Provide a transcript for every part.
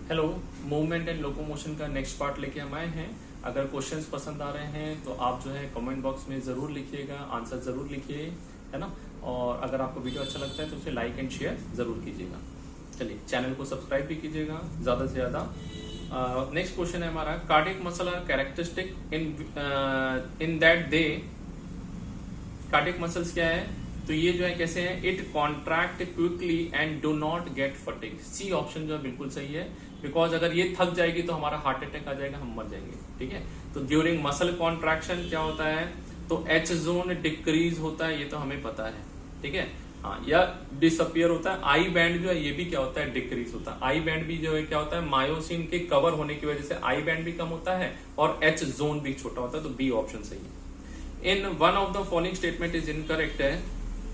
Hello, movement and locomotion का next part लेके हम आए हैं। अगर क्वेश्चंस पसंद आ रहे हैं तो आप जो है कमेंट बॉक्स में जरूर लिखिएगा, आंसर जरूर लिखिए, है ना। और अगर आपको वीडियो अच्छा लगता है तो उसे लाइक एंड शेयर जरूर कीजिएगा। चलिए, चैनल को सब्सक्राइब भी कीजिएगा ज्यादा से ज्यादा। नेक्स्ट क्वेश्चन है हमारा, cardiac muscle are characteristic in that they. Cardiac muscles क्या है, तो ये जो है कैसे है, it contract quickly and do not get fatigue. C option जो है बिल्कुल सही है, बिकॉज अगर ये थक जाएगी तो हमारा हार्ट अटैक आ जाएगा, हम मर जाएंगे। ठीक है, तो ड्यूरिंग मसल कॉन्ट्रैक्शन क्या होता है, तो एच जोन डिक्रीज होता है, ये तो हमें पता है। ठीक है, हाँ, या डिसअपियर होता है। आई बैंड जो है ये भी क्या होता है, डिक्रीज होता है। आई बैंड भी जो है क्या होता है, मायोसिन के कवर होने की वजह से आई बैंड भी कम होता है और एच जोन भी छोटा होता है, तो बी ऑप्शन सही है। In one of the following statement is incorrect है,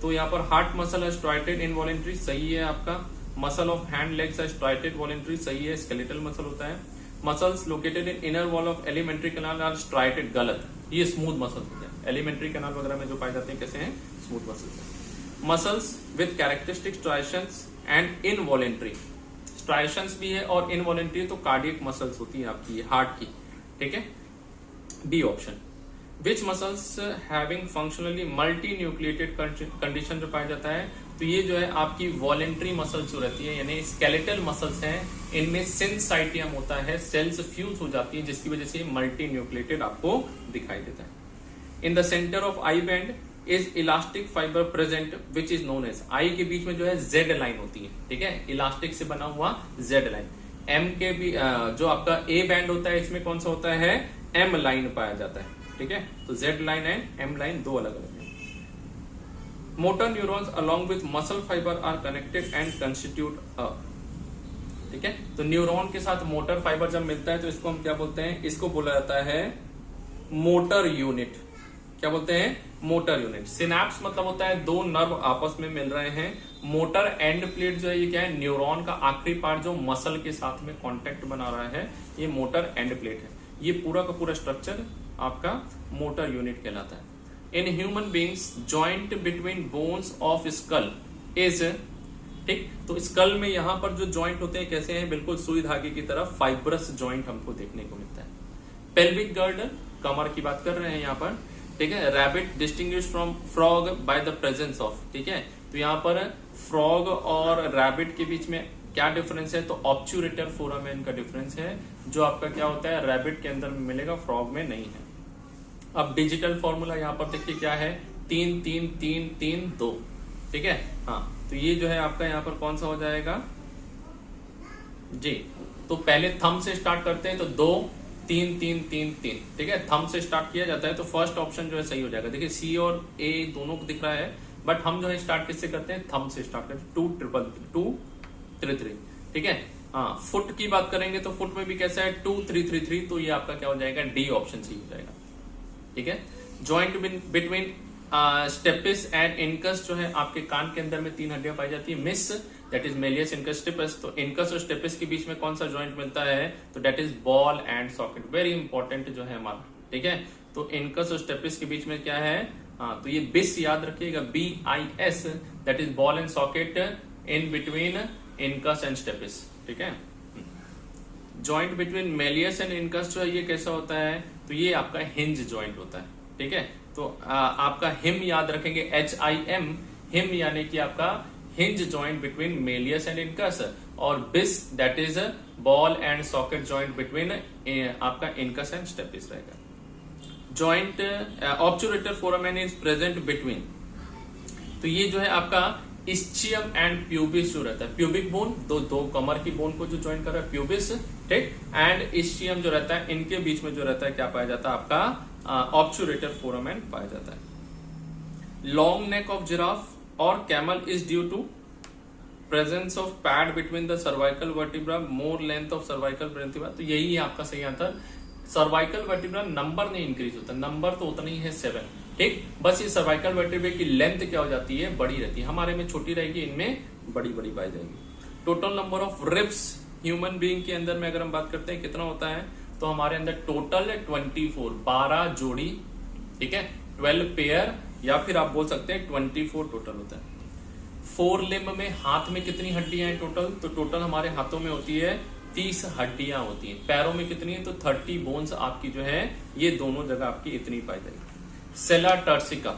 तो यहाँ पर हार्ट मसल स्ट्राइटेड इनवॉलेंट्री सही है आपका। Muscle of hand legs striated voluntary सही है, स्केलेटल मसल होता है। Muscles located in inner wall of alimentary canal are striated, गलत, ये स्मूथ मसल्स होते हैं। एलिमेंट्री कैनाल वगैरह में जो पाए जाते हैं कैसे हैं, smooth muscles. Muscles with characteristic striations and involuntary, striations भी है और इनवॉलेंट्री, तो कार्डियक मसल्स होती है आपकी हार्ट की। ठीक है, B option. Which muscles having functionally multi nucleated condition जो पाया जाता है, तो ये जो है आपकी वॉलेंट्री मसल्स जो रहती है, यानी स्केलेटल मसल्स हैं, इनमें सिंसाइटियम होता है, सेल्स फ्यूज हो जाती है, जिसकी वजह से मल्टी न्यूक्लिएटेड आपको दिखाई देता है। In the centre of I band is elastic fibre present which is known as, I के बीच में जो है जेड लाइन होती है। ठीक है, इलास्टिक से बना हुआ जेड लाइन। एम के भी जो आपका ए बैंड होता है, इसमें कौन सा होता है, एम लाइन पाया जाता है। ठीक है, तो Z line and M line दो अलग अलग है। Motor neurons along with muscle fibre are connected and constitute a. ठीक है, तो न्यूरॉन के साथ मोटर फाइबर जब मिलता है तो इसको हम क्या बोलते हैं, इसको बोला जाता है मोटर यूनिट। क्या बोलते हैं, मोटर यूनिट। सिनैप्स मतलब होता है दो नर्व आपस में मिल रहे हैं। मोटर एंड प्लेट जो है ये क्या है, न्यूरॉन का आखिरी पार्ट जो मसल के साथ में कांटेक्ट बना रहा है, ये मोटर एंड प्लेट है। ये पूरा का पूरा स्ट्रक्चर आपका मोटर यूनिट कहलाता है। In human beings joint between bones of skull is, ठीक, तो स्कल में यहां पर जो जॉइंट होते हैं कैसे हैं, बिल्कुल सुई धागे की तरफ फाइब्रस जॉइंट हमको देखने को मिलता है। पेल्विक गर्डर, कमर की बात कर रहे हैं यहाँ पर। ठीक है, rabbit distinguish from frog by the presence of. ठीक है, तो यहाँ पर फ्रॉग और रैबिट के बीच में क्या डिफरेंस है, तो ऑब्चुरेटर फोरामेन का डिफरेंस है, जो आपका क्या होता है, रैबिट के अंदर मिलेगा, फ्रॉग में नहीं है। अब डिजिटल फॉर्मूला यहाँ पर देखिए क्या है, 3 3 3 3 2। ठीक है, हाँ, तो ये जो है आपका यहाँ पर कौन सा हो जाएगा जी, तो पहले थंब से स्टार्ट करते हैं, तो 2 3 3 3 3। ठीक है, थंब से स्टार्ट किया जाता है, तो फर्स्ट ऑप्शन जो है सही हो जाएगा। देखिए सी और ए दोनों को दिख रहा है, बट हम जो है स्टार्ट किससे करते हैं, थंब से स्टार्ट करते हैं। 2 3 2 3 3। ठीक है, हाँ, फुट की बात करेंगे तो फुट में भी कैसा है, 2 3 3 3, तो ये आपका क्या हो जाएगा, डी ऑप्शन सही हो जाएगा। ठीक है, joint between stapes and incus जो है आपके कान के अंदर में 3 हड्डियां पाई जाती है। मिस, that is malleus incus stapes, तो इनकस और स्टेपिस के बीच में कौन सा जॉइंट मिलता है, तो that is ball and socket, very important जो है हमारा। ठीक है, तो इनकस और स्टेपिस के बीच में क्या है, हाँ, तो ये बिस याद रखिएगा, BIS, that is ball and socket in between incus and stapes. ठीक है, joint between malleus and incus जो है ये कैसा होता है, तो ये आपका हिंज जॉइंट होता है। ठीक है, तो आपका हिम याद रखेंगे, HIM, हिम यानी कि आपका hinge joint between malleus and incus, और बिस that is ball and socket joint between आपका इनकस एंड स्टेपिस रहेगा। Joint obturator foramen is present between, तो ये जो है आपका इस्चियम एंड प्यूबिस जो रहता है, प्यूबिक बोन, दो कमर की बोन को जो ज्वाइन कर रहा है प्यूबिस, ठीक, एंड इस्चियम जो रहता है, इनके बीच में जो रहता है क्या पाया जाता है, आपका ऑब्चुरेटर फोरामेन पाया जाता है। लॉन्ग नेक ऑफ जिराफ और camel is due to presence of pad between the cervical vertebra, more length of cervical vertebra, तो यही है आपका सही आंसर। सर्वाइकल वर्टिब्रा नंबर नहीं इंक्रीज होता, नंबर तो उतना ही है 7, ठीक, बस ये सर्वाइकल वर्टिब्रे की लेंथ क्या हो जाती है, बड़ी रहती है। हमारे में छोटी रहेगी, इनमें बड़ी बड़ी पाई जाएगी। Total number of ribs human being के अंदर में अगर हम बात करते हैं कितना होता है, तो हमारे अंदर टोटल 24, 12 जोड़ी, ठीक है, 12 पेयर, या फिर आप बोल सकते हैं 24 टोटल होता है। 4 लिम्ब में हाथ में कितनी हड्डियां हैं टोटल, तो टोटल हमारे हाथों में होती है 30 हड्डियां होती हैं। पैरों में कितनी है? तो 30 बोन्स आपकी जो है ये दोनों जगह आपकी इतनी पाई जाएगी। सेला टर्सिका,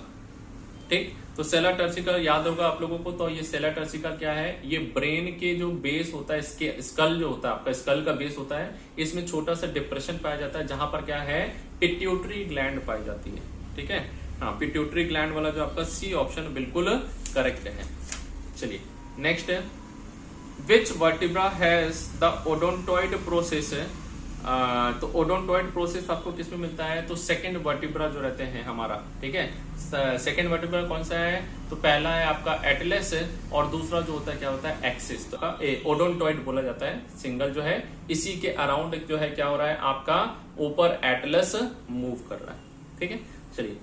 ठीक, तो सेला टर्सिका याद होगा आप लोगों को। तो ये सेला टर्सिका क्या है? ये ब्रेन के जो बेस होता है, इसके स्कल जो होता है, आपका स्कल का बेस होता है, इसमें छोटा सा डिप्रेशन पाया जाता है जहां पर क्या है? पिट्यूटरी ग्लैंड पाई जाती है, ठीक है। हाँ, पिट्यूटरी ग्लैंड वाला जो आपका सी ऑप्शन बिल्कुल करेक्ट है। चलिए नेक्स्ट है, विच vertebra has the odontoid process. तो ओडोंटॉइड प्रोसेस आपको किसमें मिलता है? तो सेकंड वर्टिब्रा जो रहते हैं हमारा, ठीक है। सेकंड वर्टिब्रा कौन सा है? तो पहला है आपका एटलस और दूसरा जो होता है क्या होता है? एक्सिस। तो ओडोंटॉइड बोला जाता है सिंगल जो है, इसी के अराउंड जो है क्या हो रहा है? आपका ऊपर एटलस मूव कर रहा है, ठीक है। चलिए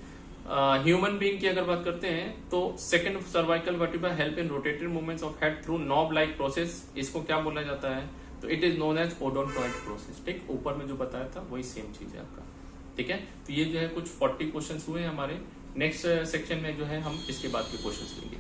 ह्यूमन बीइंग की अगर बात करते हैं तो second cervical vertebra help in rotatory movements of head through knob like process. इसको क्या बोला जाता है? तो it is known as odontoid process, ठीक। ऊपर में जो बताया था वही सेम चीज है आपका, ठीक है। तो ये जो है कुछ 40 क्वेश्चंस हुए हमारे। नेक्स्ट सेक्शन में जो है हम इसके बाद के क्वेश्चंस लेंगे।